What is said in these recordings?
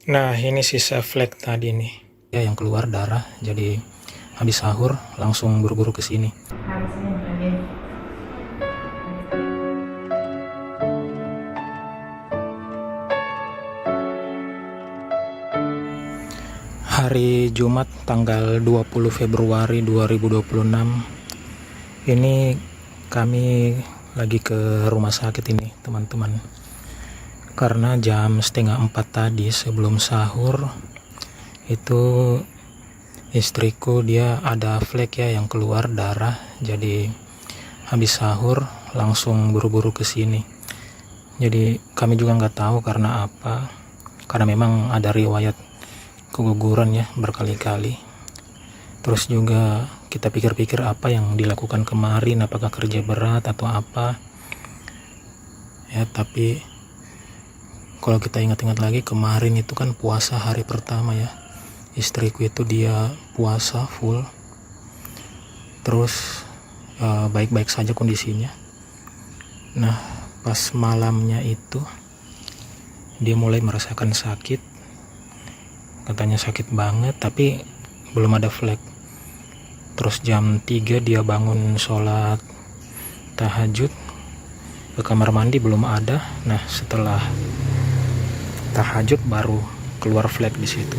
Nah, ini sisa flek tadi nih. Ya, yang keluar darah. Jadi habis sahur langsung buru-buru ke sini. Hari Jumat tanggal 20 Februari 2026. Ini kami lagi ke rumah sakit ini, teman-teman. Karena jam 3:30 tadi sebelum sahur itu istriku dia ada flek ya yang keluar darah. Jadi habis sahur langsung buru-buru ke sini. Jadi kami juga nggak tahu karena apa. Karena memang ada riwayat keguguran ya berkali-kali. Terus juga kita pikir-pikir apa yang dilakukan kemarin, apakah kerja berat atau apa ya. Tapi kalau kita ingat-ingat lagi, kemarin itu kan puasa hari pertama ya, istriku itu dia puasa full, terus baik-baik saja kondisinya. Nah, pas malamnya itu dia mulai merasakan sakit, katanya sakit banget tapi belum ada flek. Terus jam 3 dia bangun sholat tahajud, ke kamar mandi belum ada. Nah, setelah tahajud baru keluar flek di situ.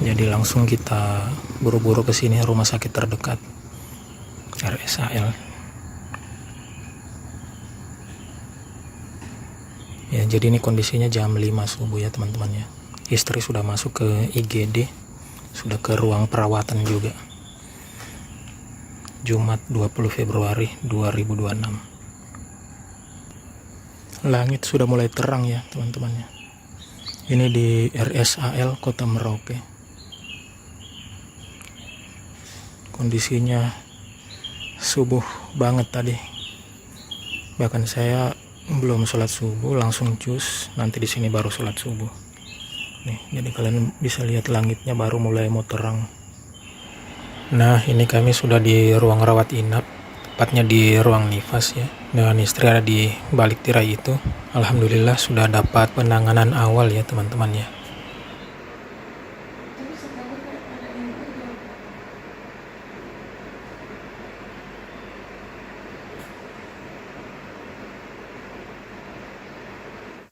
Jadi langsung kita buru-buru ke sini, rumah sakit terdekat RSAL. Ya, jadi ini kondisinya jam 5 subuh ya teman-teman ya. Istri sudah masuk ke IGD, sudah ke ruang perawatan juga. Jumat 20 Februari 2026. Langit sudah mulai terang ya teman-teman ya. Ini di RSAL Kota Merauke. Kondisinya subuh banget tadi. Bahkan saya belum sholat subuh langsung cus, nanti di sini baru sholat subuh. Nih, jadi kalian bisa lihat langitnya baru mulai mau terang. Nah, ini kami sudah di ruang rawat inap, tepatnya di ruang nifas ya. Dan istri ada di balik tirai itu. Alhamdulillah sudah dapat penanganan awal ya teman-teman ya.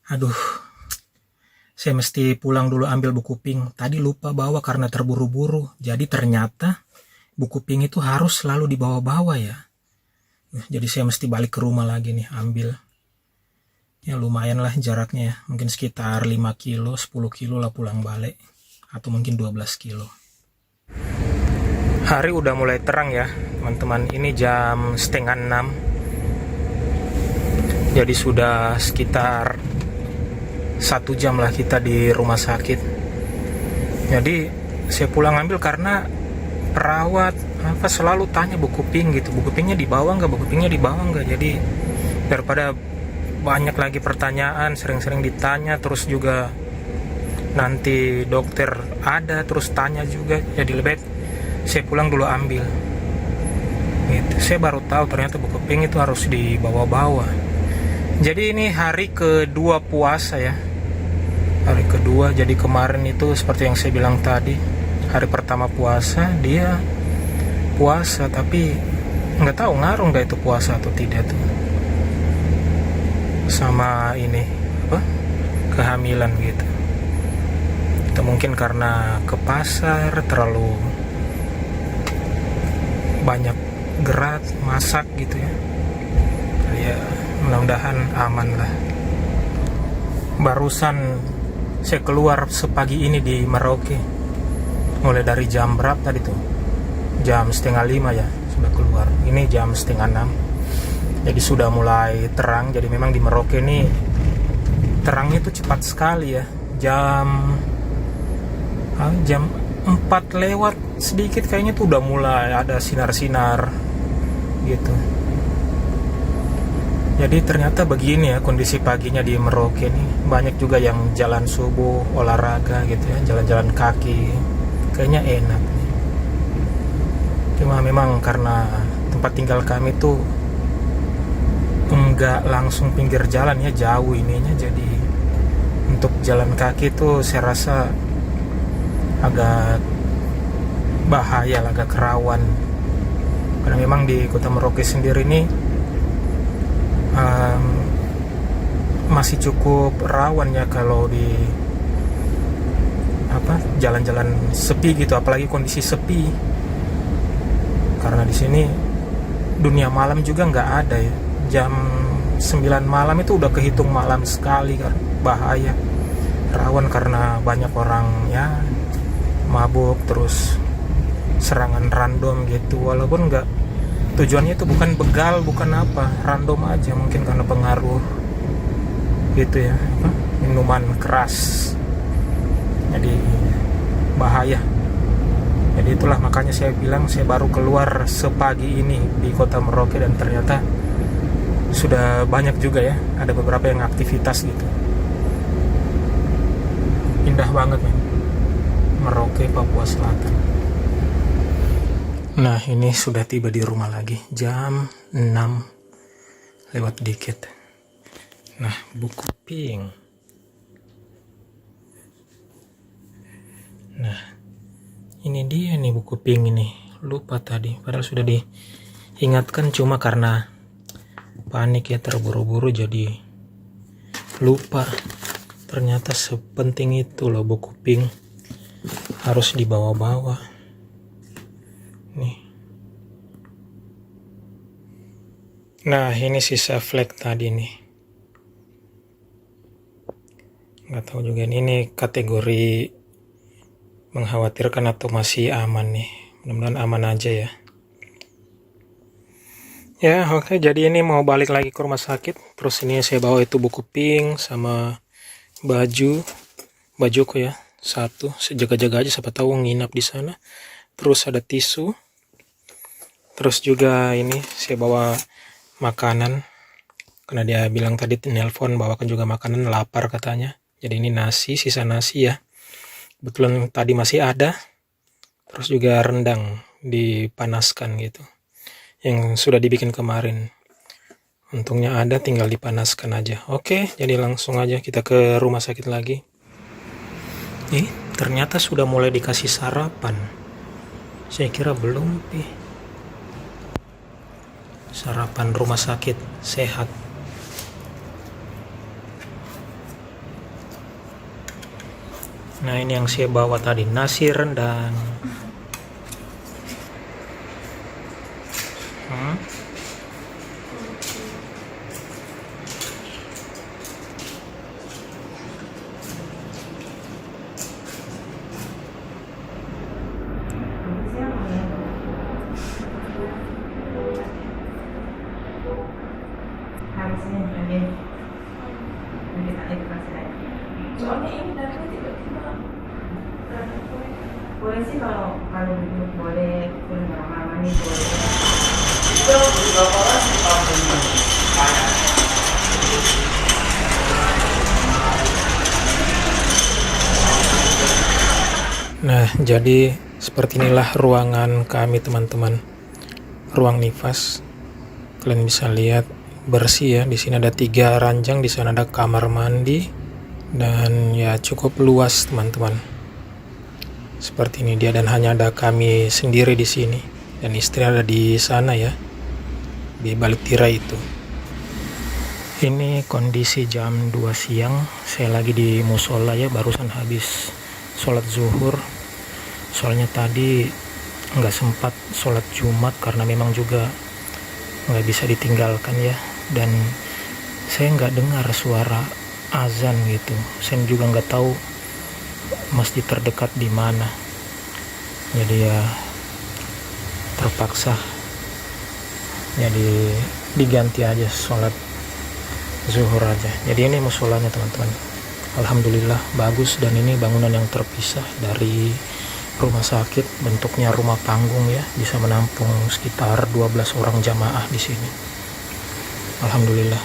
Aduh, saya mesti pulang dulu ambil buku pink. Tadi lupa bawa karena terburu-buru. Jadi ternyata buku pink itu harus selalu dibawa-bawa ya. Jadi saya mesti balik ke rumah lagi nih ambil. Ya lumayan lah jaraknya ya. Mungkin sekitar 5 kilo, 10 kilo lah pulang balik. Atau mungkin 12 kilo. Hari udah mulai terang ya teman-teman. Ini jam 5:30. Jadi sudah sekitar 1 jam lah kita di rumah sakit. Jadi saya pulang ambil karena perawat selalu tanya buku pink gitu, buku pinknya dibawa nggak, buku pinknya dibawa nggak. Jadi daripada banyak lagi pertanyaan, sering-sering ditanya, terus juga nanti dokter ada terus tanya juga, jadi lebih baik saya pulang dulu ambil gitu. Saya baru tahu ternyata buku pink itu harus dibawa-bawa. Jadi ini hari kedua puasa ya, hari kedua. Jadi kemarin itu seperti yang saya bilang tadi, hari pertama puasa dia puasa tapi nggak tahu ngaruh nggak itu puasa atau tidak tuh sama ini kehamilan gitu. Itu mungkin karena ke pasar terlalu banyak gerak masak gitu ya. Ya mudah-mudahan aman lah. Barusan saya keluar sepagi ini di Merauke. Mulai dari jam berapa tadi tuh? Jam 4:30 ya sudah keluar. Ini jam 5:30. Jadi sudah mulai terang. Jadi memang di Merauke ini terangnya tuh cepat sekali ya. Jam 4 lewat sedikit kayaknya tuh udah mulai ada sinar-sinar gitu. Jadi ternyata begini ya kondisi paginya di Merauke nih. Banyak juga yang jalan subuh, olahraga gitu ya, jalan-jalan kaki. Kayaknya enak nih. Cuma memang karena tempat tinggal kami tuh enggak langsung pinggir jalan ya, jauh ininya, jadi untuk jalan kaki tuh saya rasa agak bahaya, agak rawan, karena memang di Kota Merauke sendiri ini masih cukup rawan ya kalau di jalan-jalan sepi gitu, apalagi kondisi sepi, karena di sini dunia malam juga nggak ada ya. Jam 9 malam itu udah kehitung malam sekali, kan bahaya, rawan karena banyak orang ya mabuk, terus serangan random gitu, walaupun nggak, tujuannya itu bukan begal, bukan apa, random aja, mungkin karena pengaruh gitu ya, minuman keras, jadi bahaya. Jadi itulah makanya saya bilang saya baru keluar sepagi ini di Kota Merauke, dan ternyata sudah banyak juga ya, ada beberapa yang aktivitas gitu. Indah banget nih Merauke, Papua Selatan. Nah, ini sudah tiba di rumah lagi, jam 6 lewat dikit. Nah, buku pink. Nah, ini dia nih buku pink ini. Lupa tadi, padahal sudah diingatkan, cuma karena panik ya, terburu-buru jadi lupa. Ternyata sepenting itu loh buku pink, harus dibawa-bawa. Nih. Nah, ini sisa flek tadi nih. Nggak tahu juga ini kategori mengkhawatirkan atau masih aman nih. Mudah-mudahan aman aja ya. Ya, oke, jadi ini mau balik lagi ke rumah sakit. Terus ini saya bawa itu buku pink sama bajuku ya, satu, sejaga-jaga aja, siapa tahu nginap di sana. Terus ada tisu. Terus juga ini saya bawa makanan, karena dia bilang tadi nelpon bawakan juga makanan, lapar katanya. Jadi ini nasi, sisa nasi ya, kebetulan tadi masih ada. Terus juga rendang dipanaskan gitu, yang sudah dibikin kemarin. Untungnya ada, tinggal dipanaskan aja. Oke, jadi langsung aja kita ke rumah sakit lagi. Ternyata sudah mulai dikasih sarapan. Saya kira belum nih. Sarapan rumah sakit sehat. Nah, ini yang saya bawa tadi, nasi rendang. Harusnya nanti tak kasih lagi. Soalnya ini darahnya tiba-tiba. Boleh sih kalau duduk boleh, pun lama-lama nih boleh. Itu beberapa orang sih Nah, jadi seperti inilah ruangan kami teman-teman. Ruang nifas. Kalian bisa lihat bersih ya. Di sini ada 3 ranjang, di sana ada kamar mandi, dan ya cukup luas teman-teman. Seperti ini dia, dan hanya ada kami sendiri di sini, dan istri ada di sana ya, di balik tirai itu. Ini kondisi jam 2 siang, saya lagi di musola ya, barusan habis sholat zuhur. Soalnya tadi nggak sempat sholat Jumat karena memang juga nggak bisa ditinggalkan ya, dan saya nggak dengar suara azan gitu. Saya juga nggak tahu masjid terdekat di mana, jadi ya terpaksa jadi diganti aja sholat zuhur aja. Jadi ini musolanya teman-teman, alhamdulillah bagus, dan ini bangunan yang terpisah dari rumah sakit, bentuknya rumah panggung ya, bisa menampung sekitar 12 orang jamaah di sini. Alhamdulillah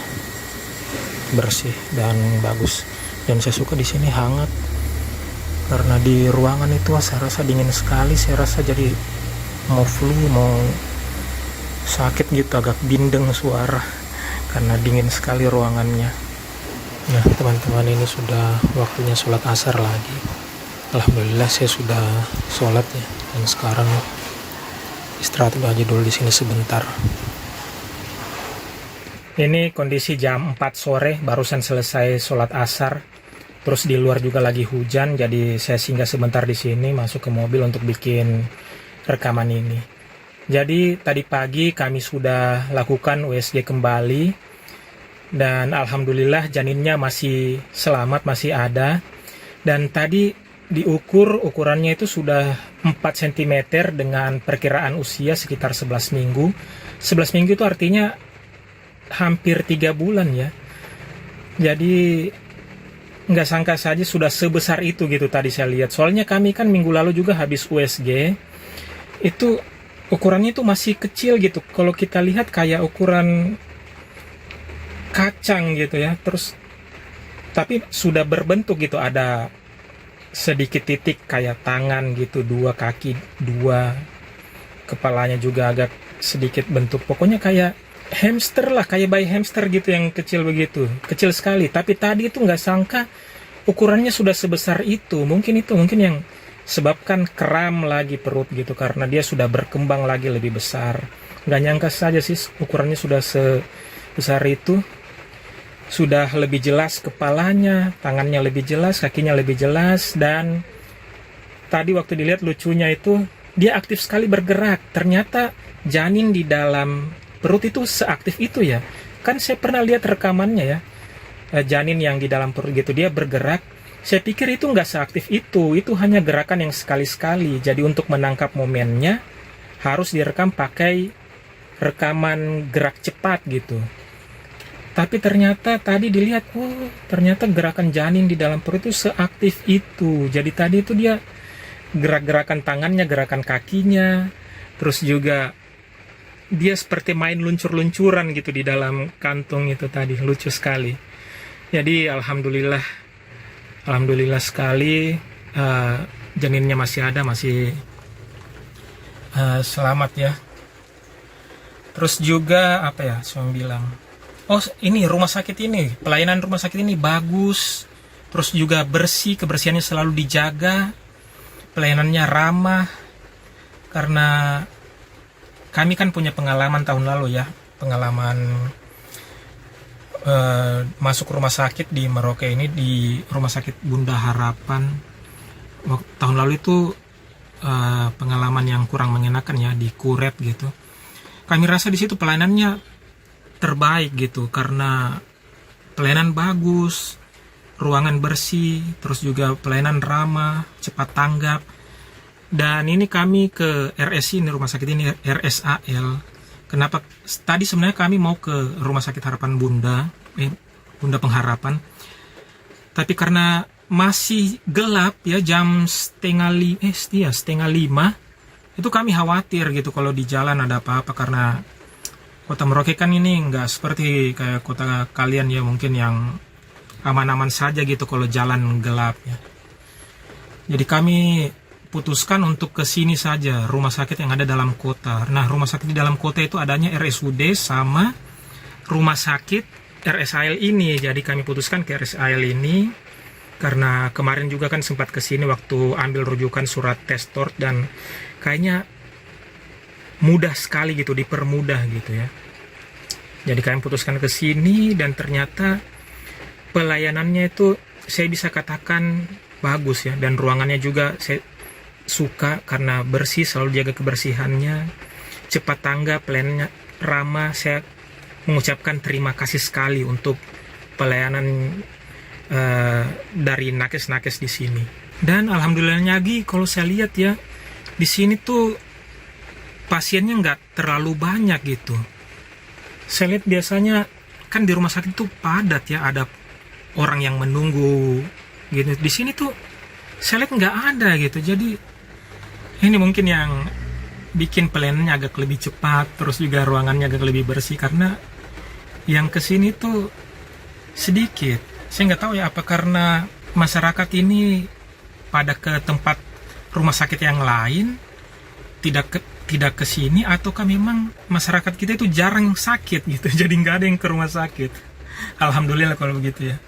bersih dan bagus, dan saya suka di sini hangat, karena di ruangan itu saya rasa dingin sekali. Saya rasa jadi mau flu, mau sakit gitu, agak bindeng suara karena dingin sekali ruangannya. Nah teman-teman, ini sudah waktunya sholat asar lagi. Alhamdulillah saya sudah sholat ya, dan sekarang istirahat aja dulu di sini sebentar. Ini kondisi jam 4 sore, barusan selesai sholat asar. Terus di luar juga lagi hujan, jadi saya singgah sebentar di sini, masuk ke mobil untuk bikin rekaman ini. Jadi tadi pagi kami sudah lakukan USG kembali, dan alhamdulillah janinnya masih selamat, masih ada. Dan tadi diukur, ukurannya itu sudah 4 cm dengan perkiraan usia sekitar 11 minggu. 11 minggu itu artinya hampir 3 bulan ya. Jadi nggak sangka saja sudah sebesar itu gitu tadi saya lihat. Soalnya kami kan minggu lalu juga habis USG, itu ukurannya itu masih kecil gitu. Kalau kita lihat kayak ukuran kacang gitu ya. Terus tapi sudah berbentuk gitu, ada sedikit titik kayak tangan gitu, 2 kaki, 2 kepalanya juga agak sedikit bentuk. Pokoknya kayak hamster lah, kayak bayi hamster gitu yang kecil begitu, kecil sekali. Tapi tadi itu nggak sangka ukurannya sudah sebesar itu. Mungkin yang sebabkan kram lagi perut gitu, karena dia sudah berkembang lagi lebih besar. Nggak nyangka saja sih ukurannya sudah sebesar itu. Sudah lebih jelas kepalanya, tangannya lebih jelas, kakinya lebih jelas. Dan tadi waktu dilihat lucunya itu dia aktif sekali bergerak. Ternyata janin di dalam perut itu seaktif itu ya. Kan saya pernah lihat rekamannya ya, janin yang di dalam perut gitu dia bergerak. Saya pikir itu nggak seaktif itu hanya gerakan yang sekali-sekali. Jadi untuk menangkap momennya harus direkam pakai rekaman gerak cepat gitu. Tapi ternyata tadi dilihat, ternyata gerakan janin di dalam perut itu seaktif itu. Jadi tadi itu dia gerak-gerakan tangannya, gerakan kakinya, terus juga dia seperti main luncur-luncuran gitu di dalam kantung itu tadi, lucu sekali. Jadi alhamdulillah sekali, janinnya masih ada, masih selamat ya. Terus juga apa ya saya bilang, ini rumah sakit ini, pelayanan rumah sakit ini bagus, terus juga bersih, kebersihannya selalu dijaga, pelayanannya ramah. Karena kami kan punya pengalaman tahun lalu ya, pengalaman masuk rumah sakit di Merauke ini, di Rumah Sakit Bunda Harapan. Tahun lalu itu pengalaman yang kurang mengenakan ya, di Kuret gitu. Kami rasa di situ pelayanannya terbaik gitu, karena pelayanan bagus, ruangan bersih, terus juga pelayanan ramah, cepat tanggap. Dan ini kami ke RSI, ini rumah sakit ini RSAL. Kenapa? Tadi sebenarnya kami mau ke Rumah Sakit Harapan Bunda Pengharapan. Tapi karena masih gelap ya, jam setengah 5, itu kami khawatir gitu kalau di jalan ada apa-apa. Karena kota Merauke kan ini nggak seperti kayak kota kalian ya, mungkin yang aman-aman saja gitu kalau jalan gelap ya. Jadi kami putuskan untuk ke sini saja, rumah sakit yang ada dalam kota. Nah, rumah sakit di dalam kota itu adanya RSUD sama rumah sakit RSAL ini. Jadi kami putuskan ke RSAL ini karena kemarin juga kan sempat ke sini waktu ambil rujukan surat tes TORT, dan kayaknya mudah sekali gitu, dipermudah gitu ya. Jadi kami putuskan ke sini, dan ternyata pelayanannya itu saya bisa katakan bagus ya, dan ruangannya juga saya suka karena bersih, selalu jaga kebersihannya, cepat tanggap, pelayanannya ramah. Saya mengucapkan terima kasih sekali untuk pelayanan dari nakes-nakes di sini. Dan alhamdulillahnya lagi kalau saya lihat ya, di sini tuh pasiennya nggak terlalu banyak gitu. Saya lihat biasanya kan di rumah sakit itu padat ya, ada orang yang menunggu gitu. Di sini tuh saya lihat nggak ada gitu. Jadi ini mungkin yang bikin pelayanannya agak lebih cepat, terus juga ruangannya agak lebih bersih, karena yang kesini tuh sedikit. Saya nggak tahu ya, apa karena masyarakat ini pada ke tempat rumah sakit yang lain, tidak tidak ke sini, ataukah memang masyarakat kita itu jarang sakit gitu, jadi nggak ada yang ke rumah sakit. Alhamdulillah kalau begitu ya.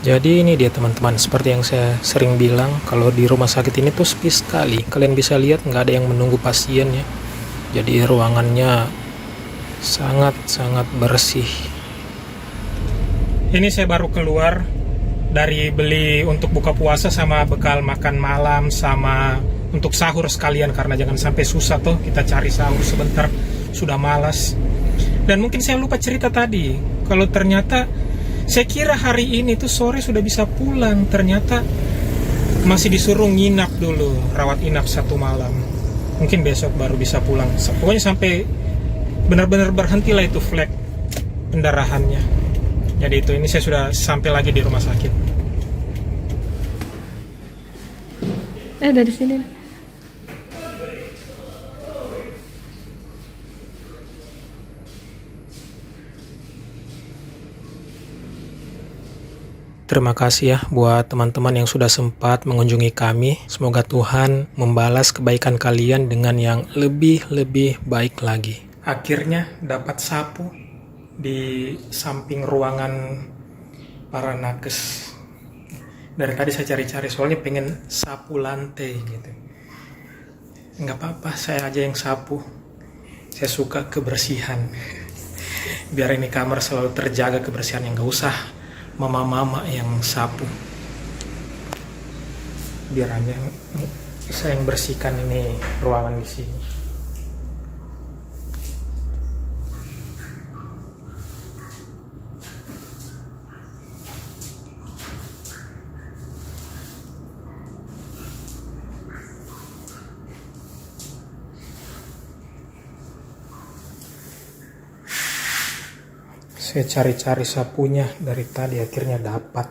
Jadi ini dia teman-teman, seperti yang saya sering bilang, kalau di rumah sakit ini tuh sepi sekali. Kalian bisa lihat nggak ada yang menunggu pasien ya. Jadi ruangannya sangat-sangat bersih. Ini saya baru keluar dari beli untuk buka puasa sama bekal makan malam sama untuk sahur sekalian, karena jangan sampai susah tuh kita cari sahur sebentar, sudah malas. Dan mungkin saya lupa cerita tadi, kalau ternyata saya kira hari ini tuh sore sudah bisa pulang, ternyata masih disuruh nginap dulu, rawat inap 1 malam. Mungkin besok baru bisa pulang. Pokoknya sampai benar-benar berhentilah itu flek pendarahannya. Jadi itu, ini saya sudah sampai lagi di rumah sakit. Dari sini. Terima kasih ya buat teman-teman yang sudah sempat mengunjungi kami. Semoga Tuhan membalas kebaikan kalian dengan yang lebih baik lagi. Akhirnya dapat sapu di samping ruangan para nakes. Dari tadi saya cari-cari, soalnya pengen sapu lantai gitu. Nggak apa-apa, saya aja yang sapu. Saya suka kebersihan. Biar ini kamar selalu terjaga kebersihannya, nggak usah mama-mama yang sapu. Biar aja saya yang bersihkan ini ruangan di sini. Saya cari-cari sapunya dari tadi, akhirnya dapat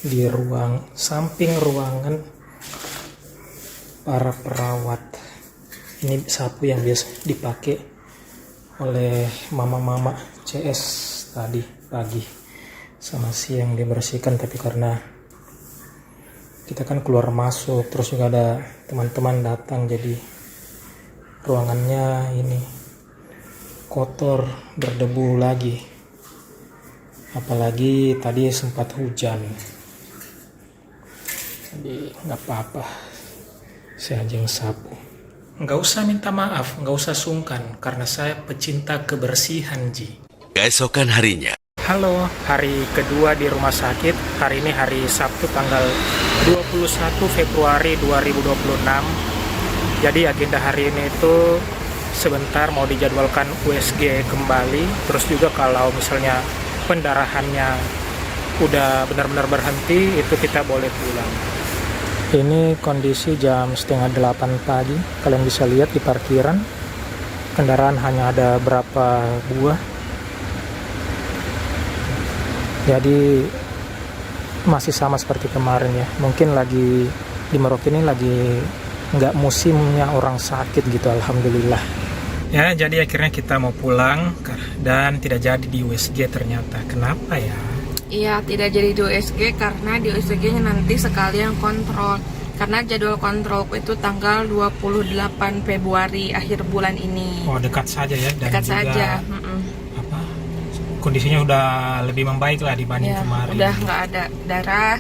di samping ruangan para perawat. Ini sapu yang biasa dipakai oleh mama-mama CS tadi pagi sama siang dibersihkan, tapi karena kita kan keluar masuk terus juga ada teman-teman datang, jadi ruangannya ini kotor, berdebu lagi. Apalagi tadi sempat hujan. Jadi nggak apa-apa, saya aja yang sapu. Nggak usah minta maaf, nggak usah sungkan, karena saya pecinta kebersihan, Ji. Keesokan harinya. Halo, hari kedua di rumah sakit. Hari ini hari Sabtu tanggal 21 Februari 2026. Jadi agenda hari ini itu sebentar mau dijadwalkan USG kembali. Terus juga kalau misalnya pendarahannya udah benar-benar berhenti, itu kita boleh pulang. Ini kondisi jam 7:30 pagi. Kalian bisa lihat di parkiran, kendaraan hanya ada berapa buah. Jadi masih sama seperti kemarin ya. Mungkin lagi di Merauke ini lagi nggak musimnya orang sakit gitu, alhamdulillah. Ya, jadi akhirnya kita mau pulang dan tidak jadi di USG ternyata. Kenapa ya? Iya, tidak jadi di USG karena di USG-nya nanti sekalian kontrol. Karena jadwal kontrolku itu tanggal 28 Februari akhir bulan ini. Oh, dekat saja ya. Dan dekat juga, saja. Apa? Kondisinya udah lebih membaik lah dibanding Ya, kemarin. udah nggak ada darah,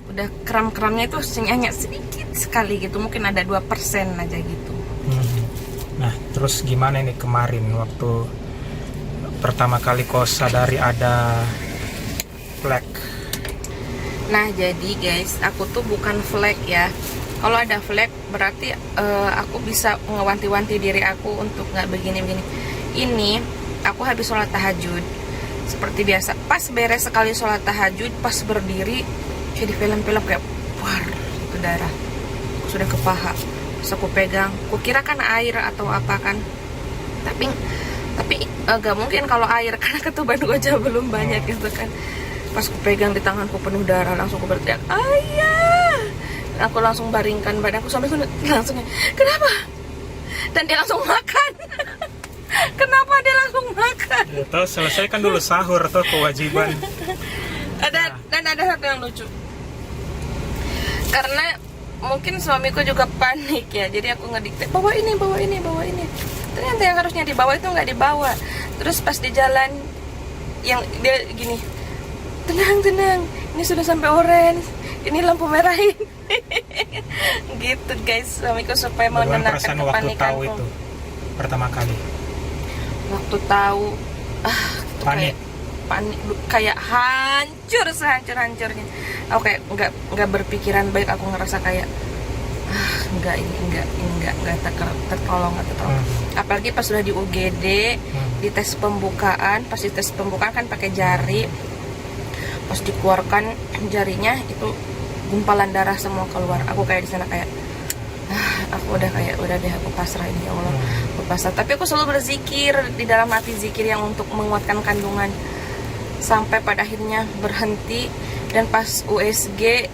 udah kram-kramnya itu hanya sedikit sekali gitu, mungkin ada 2% aja gitu. Nah, terus gimana ini kemarin waktu pertama kali kau sadari ada flek? Nah, jadi guys, aku tuh bukan flek ya. Kalau ada flek berarti aku bisa ngewanti-wanti diri aku untuk nggak begini-begini. Ini aku habis sholat tahajud seperti biasa. Pas beres sekali sholat tahajud, pas berdiri kayak di film-film kayak war, itu darah sudah ke paha. Terus aku pegang, kukira kan air atau apa kan, tapi gak mungkin kalau air karena ketuban gojah belum banyak gitu kan. Pas aku pegang di tanganku penuh darah, langsung aku berteriak ayah. Aku langsung baringkan badanku, suamiku langsung, kenapa? Dan dia langsung makan. Kenapa dia langsung makan? Ya, tahu selesaikan dulu sahur tuh kewajiban. Dan ada satu yang lucu. Karena mungkin suamiku juga panik ya, jadi aku ngedikte bawa ini. Ternyata yang harusnya dibawa itu nggak dibawa. Terus pas di jalan, yang dia gini, tenang, ini sudah sampai orange, ini lampu merahin. Gitu guys, suamiku supaya menenangkan perasaan waktu tahu kepanikanku. itu pertama kali? Waktu tahu, Panik. panik, kayak hancur sehancur-hancurnya. Aku kayak nggak berpikiran baik, aku ngerasa kayak enggak tertolong. Apalagi pas sudah di UGD, di tes pembukaan, pas di tes pembukaan kan pakai jari, pas dikeluarkan jarinya itu gumpalan darah semua keluar. Aku kayak di sana kayak aku udah deh, aku pasrah ini, ya Allah, aku pasrah. Tapi aku selalu berzikir di dalam hati, zikir yang untuk menguatkan kandungan, sampai pada akhirnya berhenti. Dan pas USG,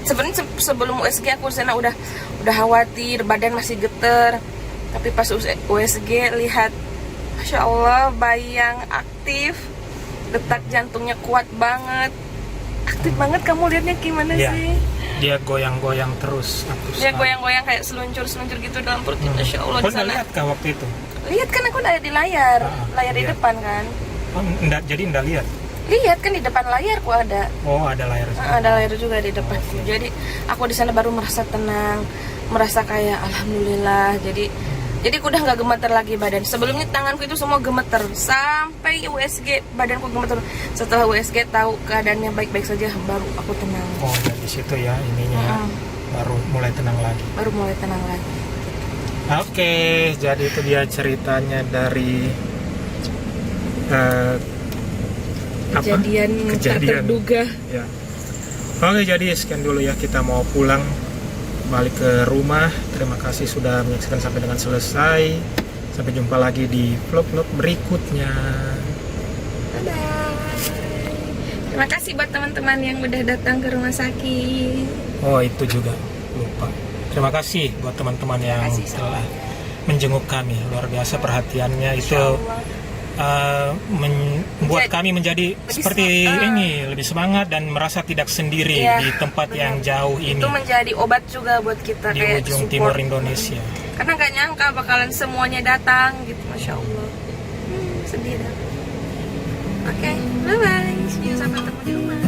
sebenarnya sebelum USG aku sana udah khawatir, badan masih geter. Tapi pas USG lihat, Masya Allah, bayi yang aktif, detak jantungnya kuat banget, aktif banget. Kamu lihatnya gimana sih? Dia goyang-goyang terus. Dia goyang-goyang kayak seluncur gitu dalam perutnya. Masya Allah. Kau Di sana lihat kah waktu itu? lihat kan, aku ada di layar di iya. depan kan. Jadi enggak lihat? Lihat kan di depan layarku ada. Oh, ada layar. Ada layar juga di depan. Jadi aku di sana baru merasa tenang, merasa kayak alhamdulillah. Jadi aku udah nggak gemeter lagi badan. Sebelumnya tanganku itu semua gemeter, sampai USG badanku gemeter. Setelah USG tahu keadaannya baik-baik saja, baru aku tenang. Oh, di situ ya ininya. Baru mulai tenang lagi. Oke, jadi itu dia ceritanya dari kejadian tak terduga. Ya. Oke, jadi sekian dulu ya, kita mau pulang balik ke rumah. Terima kasih sudah menyaksikan sampai dengan selesai. Sampai jumpa lagi di vlog-vlog berikutnya. Dadah. Terima kasih buat teman-teman yang udah datang ke rumah sakit. Oh, itu juga lupa. Terima kasih buat teman-teman yang telah menjenguk kami. Luar biasa perhatiannya itu. Membuat kami menjadi seperti ini, lebih semangat dan merasa tidak sendiri di tempat yang jauh ini. Itu menjadi obat juga buat kita di kayak ujung support timur Indonesia. Karena gak nyangka bakalan semuanya datang gitu, Masya Allah. Sedih dah. Oke, bye bye. See you, sampai ketemu di rumah.